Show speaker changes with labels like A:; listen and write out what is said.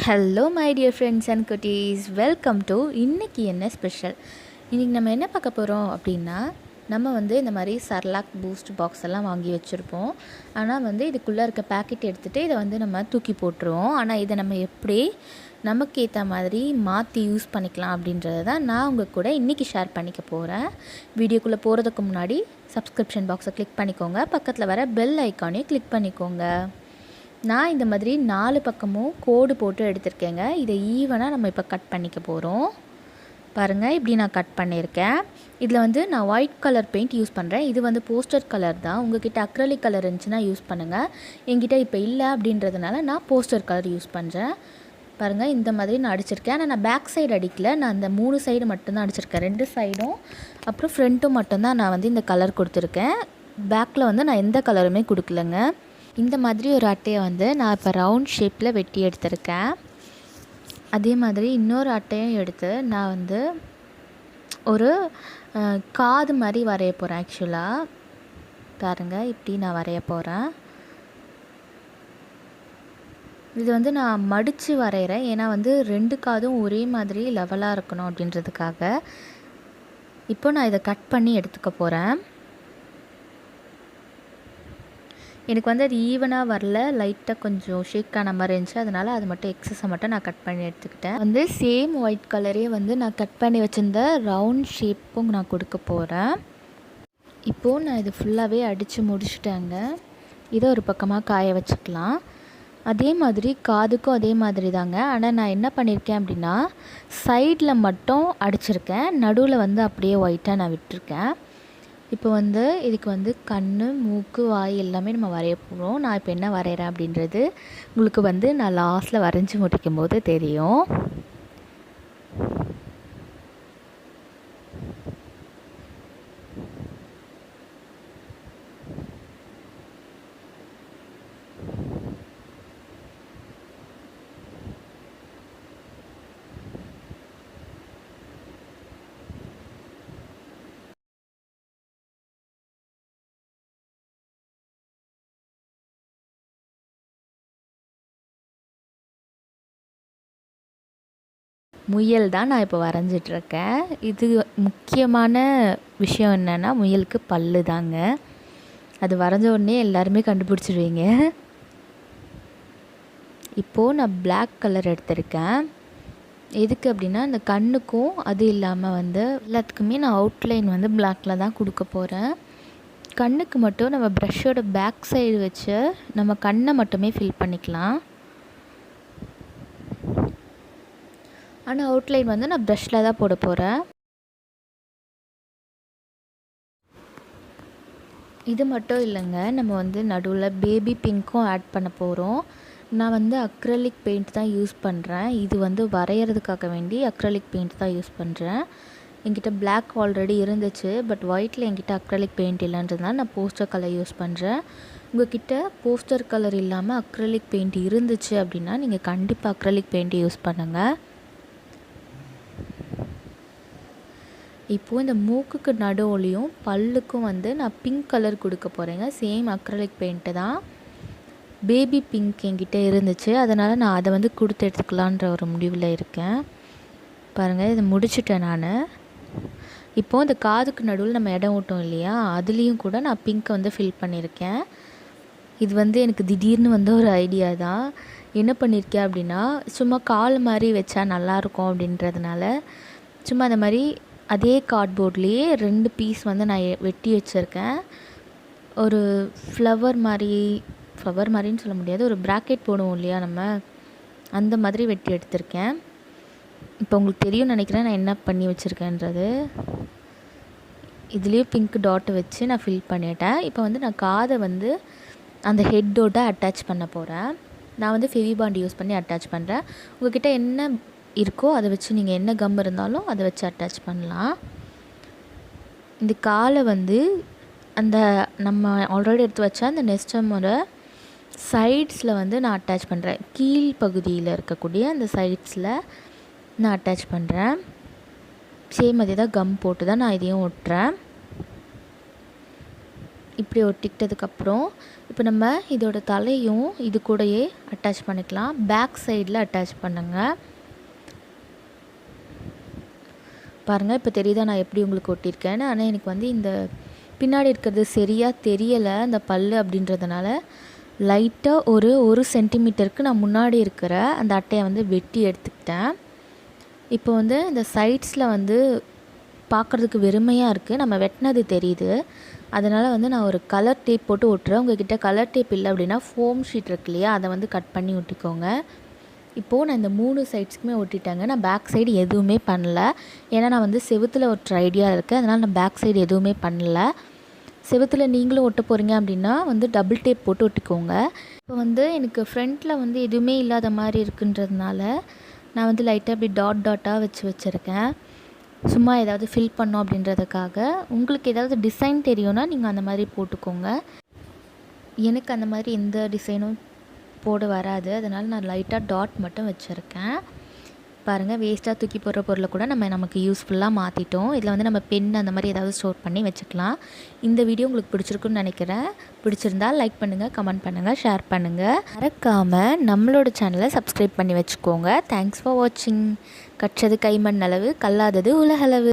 A: Hello my dear friends and குட்டீஸ், welcome to இன்னைக்கு என்ன ஸ்பெஷல். இன்றைக்கி நம்ம என்ன பார்க்க போகிறோம் அப்படின்னா, நம்ம இந்த மாதிரி சர்லாக் பூஸ்ட் பாக்ஸ் எல்லாம் வாங்கி வச்சுருப்போம். ஆனால் இதுக்குள்ளே இருக்க பேக்கெட் எடுத்துகிட்டு இதை நம்ம தூக்கி போட்டுருவோம். ஆனால் இதை நம்ம எப்படி நமக்கு ஏற்ற மாதிரி மாற்றி யூஸ் பண்ணிக்கலாம் அப்படின்றத தான் நான் உங்கள் கூட இன்றைக்கி ஷேர் பண்ணிக்க போகிறேன். வீடியோக்குள்ளே போகிறதுக்கு முன்னாடி சப்ஸ்கிரிப்ஷன் பாக்ஸை கிளிக் பண்ணிக்கோங்க, பக்கத்தில் வர பெல் ஐக்கானையும் கிளிக் பண்ணிக்கோங்க. நான் இந்த மாதிரி 4 பக்கமும் கோடு போட்டு எடுத்திருக்கேங்க. இதை ஈவனாக நம்ம இப்போ கட் பண்ணிக்க போகிறோம். பாருங்கள், இப்படி நான் கட் பண்ணியிருக்கேன். இதில் நான் ஒயிட் கலர் பெயிண்ட் யூஸ் பண்ணுறேன். இது போஸ்டர் கலர் தான். உங்கள்கிட்ட அக்ரலிக் கலர் இருந்துச்சுன்னா யூஸ் பண்ணுங்கள். என்கிட்ட இப்போ இல்லை அப்படின்றதுனால நான் போஸ்டர் கலர் யூஸ் பண்ணுறேன். பாருங்கள், இந்த மாதிரி நான் அடிச்சிருக்கேன். ஆனால் நான் பேக் சைடு அடிக்கல, நான் அந்த 3 சைடு மட்டும்தான் அடிச்சிருக்கேன். 2 சைடும் அப்புறம் ஃப்ரண்ட்டும் மட்டும்தான் நான் இந்த கலர் கொடுத்துருக்கேன். பேக்கில் நான் எந்த கலருமே கொடுக்கலங்க. இந்த மாதிரி ஒரு அட்டையை நான் இப்போ ரவுண்ட் ஷேப்பில் வெட்டி எடுத்திருக்கேன். அதே மாதிரி இன்னொரு அட்டையும் எடுத்து நான் ஒரு காது மாதிரி வரைய போகிறேன். ஆக்சுவலாக பாருங்கள், இப்படி நான் வரைய போகிறேன். இது நான் மடித்து வரைகிறேன். ஏன்னா 2 காதும் ஒரே மாதிரி லெவலாக இருக்கணும் அப்படின்றதுக்காக. இப்போ நான் இதை கட் பண்ணி எடுத்துக்க போகிறேன். எனக்கு அது ஈவனாக வரல, லைட்டாக கொஞ்சம் ஷேக் ஆன மாதிரி இருந்துச்சு. அதனால் அது மட்டும் எக்ஸஸை மட்டும் நான் கட் பண்ணி எடுத்துக்கிட்டேன். சேம் ஒயிட் கலரே நான் கட் பண்ணி வச்சுருந்த ரவுண்ட் ஷேப்பும் நான் கொடுக்க போகிறேன். இப்போது நான் இது ஃபுல்லாகவே அடித்து முடிச்சுட்டேங்க. இதை ஒரு பக்கமாக காய வச்சுக்கலாம். அதே மாதிரி காதுக்கும் அதே மாதிரி தாங்க. ஆனால் நான் என்ன பண்ணியிருக்கேன் அப்படின்னா, சைடில் மட்டும் அடிச்சிருக்கேன், நடுவில் அப்படியே ஒயிட்டாக நான் விட்டுருக்கேன். இப்போ இதுக்கு கண், மூக்கு, வாய் எல்லாமே நம்ம வரைய போகிறோம். நான் இப்போ என்ன வரைகிறேன் அப்படின்றது உங்களுக்கு நான் லாஸ்ட்டில் வரைஞ்சி முடிக்கும் போது தெரியும். முயல் தான் நான் இப்போ வரைஞ்சிட்ருக்கேன். இது முக்கியமான விஷயம் என்னென்னா, முயலுக்கு பல்லு தாங்க. அது வரைஞ்ச உடனே எல்லாருமே கண்டுபிடிச்சிடுவீங்க. இப்போது நான் பிளாக் கலர் எடுத்திருக்கேன். எதுக்கு அப்படின்னா, அந்த கண்ணுக்கும் அது இல்லாமல் எல்லாத்துக்குமே நான் அவுட்லைன் பிளாக்கில் தான் கொடுக்க போகிறேன். கண்ணுக்கு மட்டும் நம்ம ப்ரஷ்ஷோட பேக் சைடு வச்சு நம்ம கண்ணை மட்டுமே ஃபில் பண்ணிக்கலாம். ஆனால் அவுட்லைன் நான் ப்ரஷ்ஷில் தான் போட போகிறேன். இது மட்டும் இல்லைங்க, நம்ம நடுவில் பேபி பிங்க்கும் ஆட் பண்ண போகிறோம். நான் அக்ரலிக் பெயிண்ட் தான் யூஸ் பண்ணுறேன். இது வரைகிறதுக்காக வேண்டி அக்ரலிக் பெயிண்ட் தான் யூஸ் பண்ணுறேன். என்கிட்ட பிளாக் ஆல்ரெடி இருந்துச்சு, பட் ஒயிட்டில் என்கிட்ட அக்ரலிக் பெயிண்ட் இல்லைன்றதுனால நான் போஸ்டர் கலர் யூஸ் பண்ணுறேன். உங்கள்கிட்ட போஸ்டர் கலர் இல்லாமல் அக்ரலிக் பெயிண்ட் இருந்துச்சு அப்படின்னா நீங்கள் கண்டிப்பாக அக்ரலிக் பெயிண்ட் யூஸ் பண்ணுங்கள். இப்போது இந்த மூக்குக்கு நடுவுலையும் பல்லுக்கும் நான் பிங்க் கலர் கொடுக்க போகிறேங்க. சேம் அக்ரலிக் பெயிண்ட்டு தான். பேபி பிங்க் என்கிட்ட இருந்துச்சு, அதனால் நான் அதை கொடுத்து எடுத்துக்கலான்ற ஒரு முடிவில் இருக்கேன். பாருங்கள், இதை முடிச்சுட்டேன் நான். இப்போது இந்த காதுக்கு நடுவில் நம்ம இடம் விட்டோம் இல்லையா, அதுலேயும் கூட நான் பிங்க்கை ஃபில் பண்ணியிருக்கேன். இது எனக்கு திடீர்னு ஒரு ஐடியா தான். என்ன பண்ணியிருக்கேன் அப்படின்னா, சும்மா கால் மாதிரி வச்சா நல்லாயிருக்கும் அப்படின்றதுனால சும்மா அந்த மாதிரி அதே கார்ட்போர்ட்லேயே 2 பீஸ் நான் வெட்டி வச்சுருக்கேன். ஒரு ஃப்ளவர் மாதிரின்னு சொல்ல முடியாது, ஒரு ப்ராக்கெட் போடுவோம் இல்லையா நம்ம, அந்த மாதிரி வெட்டி எடுத்திருக்கேன். இப்போ உங்களுக்கு தெரியும்னு நினைக்கிறேன் நான் என்ன பண்ணி வச்சுருக்கேன்றது. இதுலேயும் பிங்க் டாட் வச்சு நான் ஃபில் பண்ணிட்டேன். இப்போ நான் காதை அந்த ஹெட்டோட அட்டாச் பண்ண போகிறேன். நான் ஃபெவிபாண்ட் யூஸ் பண்ணி அட்டாச் பண்ணுறேன். உங்கள்கிட்ட என்ன இருக்கோ அதை வச்சு நீங்கள் என்ன கம் இருந்தாலும் அதை வச்சு அட்டாச் பண்ணலாம். இந்த காலை அந்த நம்ம ஆல்ரெடி எடுத்து வச்ச அந்த நெஸ்டமோட சைட்ஸில் நான் அட்டாச் பண்ணுறேன். கீழ் பகுதியில் இருக்கக்கூடிய அந்த சைட்ஸில் நான் அட்டாச் பண்ணுறேன். சேம் அதே தான் கம் போட்டு தான் நான் இதையும் ஒட்டுறேன். இப்படி ஒட்டிக்கிட்டதுக்கப்புறம் இப்போ நம்ம இதோட தலையும் இது கூடயே அட்டாச் பண்ணிக்கலாம். பேக் சைடில் அட்டாச் பண்ணுங்க. பாருங்கள், இப்போ தெரியுதா நான் எப்படி உங்களுக்கு ஒட்டியிருக்கேன்னு. ஆனால் எனக்கு வந்து இந்த பின்னாடி இருக்கிறது சரியாக தெரியலை அந்த பல் அப்படின்றதுனால லைட்டாக ஒரு சென்டிமீட்டருக்கு நான் முன்னாடி இருக்கிற அந்த அட்டையை வந்து வெட்டி எடுத்துக்கிட்டேன். இப்போ வந்து இந்த சைட்ஸில் வந்து பார்க்குறதுக்கு வெறுமையாக இருக்குது, நம்ம வெட்டினது தெரியுது. அதனால் வந்து நான் ஒரு கலர் டேப் போட்டு ஒட்டுறேன். உங்கள்கிட்ட கலர் டேப் இல்லை அப்படின்னா ஃபோம் ஷீட் இருக்கு இல்லையா, அதை வந்து கட் பண்ணி ஒட்டிக்கோங்க. இப்போது நான் இந்த 3 சைட்ஸ்க்குமே ஒட்டிட்டாங்க. நான் பேக் சைடு எதுவுமே பண்ணல. ஏன்னா நான் வந்து செவுத்தில் ஒட்டுற ஐடியா இருக்குது. அதனால் நான் பேக் சைடு எதுவுமே பண்ணல. செவுத்தில் நீங்களும் ஒட்ட போகிறீங்க அப்படின்னா வந்து டபுள் டேப் போட்டு ஒட்டிக்கோங்க. இப்போ வந்து எனக்கு ஃப்ரண்ட்டில் வந்து எதுவுமே இல்லாத மாதிரி இருக்குன்றதுனால நான் வந்து லைட்டாக இப்படி டாட்டாக வச்சுருக்கேன். சும்மா ஏதாவது ஃபில் பண்ணோம் அப்படின்றதுக்காக. உங்களுக்கு ஏதாவது டிசைன் தெரியும்னா நீங்கள் அந்த மாதிரி போட்டுக்கோங்க. எனக்கு அந்த மாதிரி எந்த டிசைனும் போட வராது. அதனால் நான் லைட்டாக டாட் மட்டும் வச்சுருக்கேன். பாருங்கள், வேஸ்ட்டாக தூக்கி போடுற பொருளை கூட நமக்கு யூஸ்ஃபுல்லாக மாற்றிட்டோம். இதில் வந்து நம்ம பென் அந்த மாதிரி ஏதாவது ஸ்டோர் பண்ணி வச்சுக்கலாம். இந்த வீடியோ உங்களுக்கு பிடிச்சிருக்குன்னு நினைக்கிறேன். பிடிச்சிருந்தால் லைக் பண்ணுங்கள், கமெண்ட் பண்ணுங்கள், ஷேர் பண்ணுங்கள். மறக்காமல் நம்மளோட சேனலை சப்ஸ்கிரைப் பண்ணி வச்சுக்கோங்க. தேங்க்ஸ் ஃபார் வாட்சிங். கற்றது கைமண் அளவு, கல்லாதது உலகளவு.